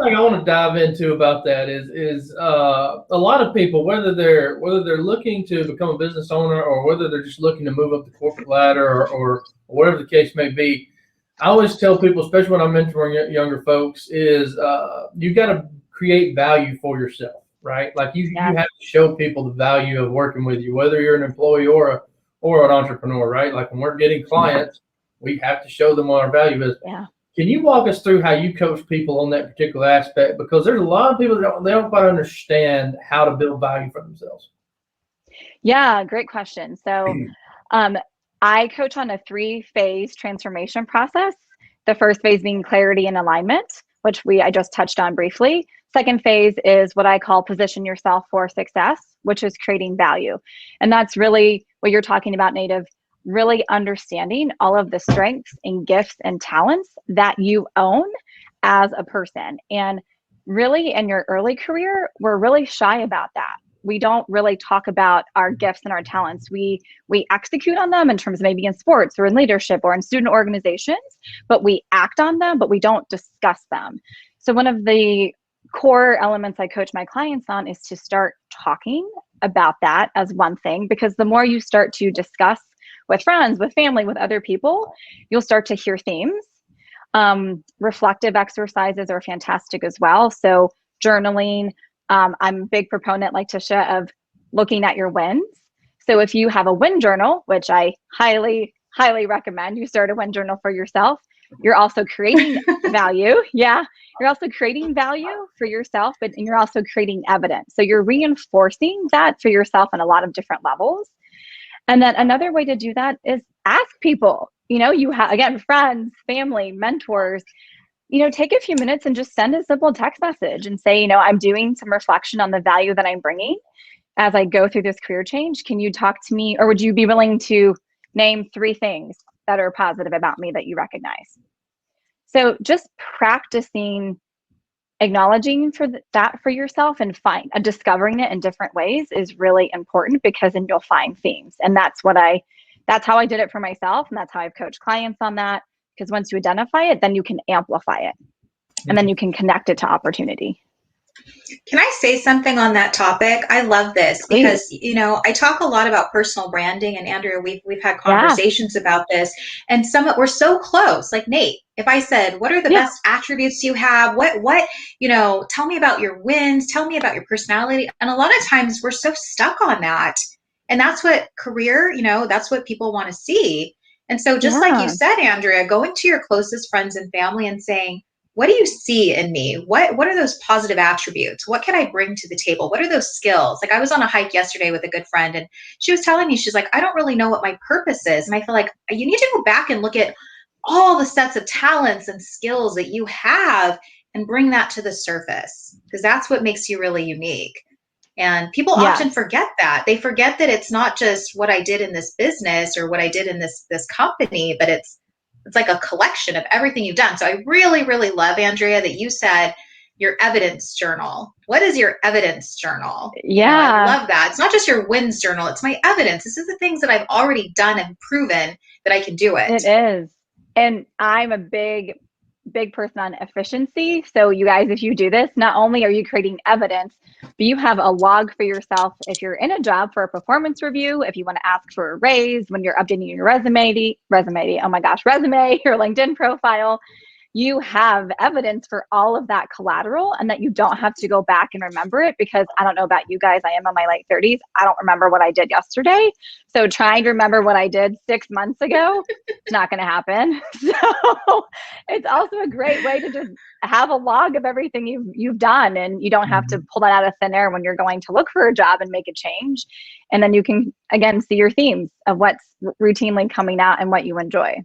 thing I want to dive into about that is a lot of people, whether they're looking to become a business owner or whether they're just looking to move up the corporate ladder or whatever the case may be. I always tell people, especially when I'm mentoring younger folks, is you got to create value for yourself, right? Like you have to show people the value of working with you, whether you're an employee or an entrepreneur, right? Like when we're getting clients, we have to show them what our value is. Yeah. Can you walk us through how you coach people on that particular aspect? Because there's a lot of people that they don't quite understand how to build value for themselves. Yeah, great question. So I coach on a 3-phase transformation process. The first phase being clarity and alignment, which I just touched on briefly. Second phase is what I call position yourself for success, which is creating value. And that's really what you're talking about, Native, really understanding all of the strengths and gifts and talents that you own as a person. And really in your early career, we're really shy about that. We don't really talk about our gifts and our talents. We execute on them in terms of maybe in sports or in leadership or in student organizations, but we act on them, but we don't discuss them. So one of the core elements I coach my clients on is to start talking about that as one thing, because the more you start to discuss with friends, with family, with other people, you'll start to hear themes. Reflective exercises are fantastic as well. So journaling, I'm a big proponent, like Tisha, of looking at your wins. So if you have a win journal, which I highly, highly recommend, you start a win journal for yourself, you're also creating value. Yeah. You're also creating value for yourself, but you're also creating evidence. So you're reinforcing that for yourself on a lot of different levels. And then another way to do that is ask people, you have, again, friends, family, mentors, take a few minutes and just send a simple text message and say, I'm doing some reflection on the value that I'm bringing as I go through this career change. Can you talk to me, or would you be willing to name 3 things that are positive about me that you recognize? So just practicing acknowledging that for yourself and discovering it in different ways is really important, because then you'll find themes. And that's how I did it for myself. And that's how I've coached clients on that. Because once you identify it, then you can amplify it, and then you can connect it to opportunity. Can I say something on that topic? I love this. Please. Because, I talk a lot about personal branding, and Andrea, we've had conversations about this, and we're so close. Like Nate, if I said, what are the best attributes you have? What, tell me about your wins, tell me about your personality. And a lot of times we're so stuck on that. And that's what career, that's what people want to see. And so just like you said, Andrea, going to your closest friends and family and saying, what do you see in me? What are those positive attributes? What can I bring to the table? What are those skills? Like I was on a hike yesterday with a good friend, and she was telling me, she's like, I don't really know what my purpose is. And I feel like you need to go back and look at all the sets of talents and skills that you have and bring that to the surface, because that's what makes you really unique. And people often forget that. They forget that it's not just what I did in this business or what I did in this company, but it's like a collection of everything you've done. So I really, really love, Andrea, that you said your evidence journal. What is your evidence journal? Yeah. I love that. It's not just your wins journal. It's my evidence. This is the things that I've already done and proven that I can do it. It is. And I'm a big person on efficiency. So you guys, if you do this, not only are you creating evidence, but you have a log for yourself. If you're in a job for a performance review, if you want to ask for a raise, when you're updating your resume, your LinkedIn profile, you have evidence for all of that collateral, and that you don't have to go back and remember it, because I don't know about you guys, I am in my late 30s. I don't remember what I did yesterday. So trying to remember what I did 6 months ago, it's not going to happen. So it's also a great way to just have a log of everything you've done, and you don't have to pull that out of thin air when you're going to look for a job and make a change. And then you can, again, see your themes of what's routinely coming out and what you enjoy.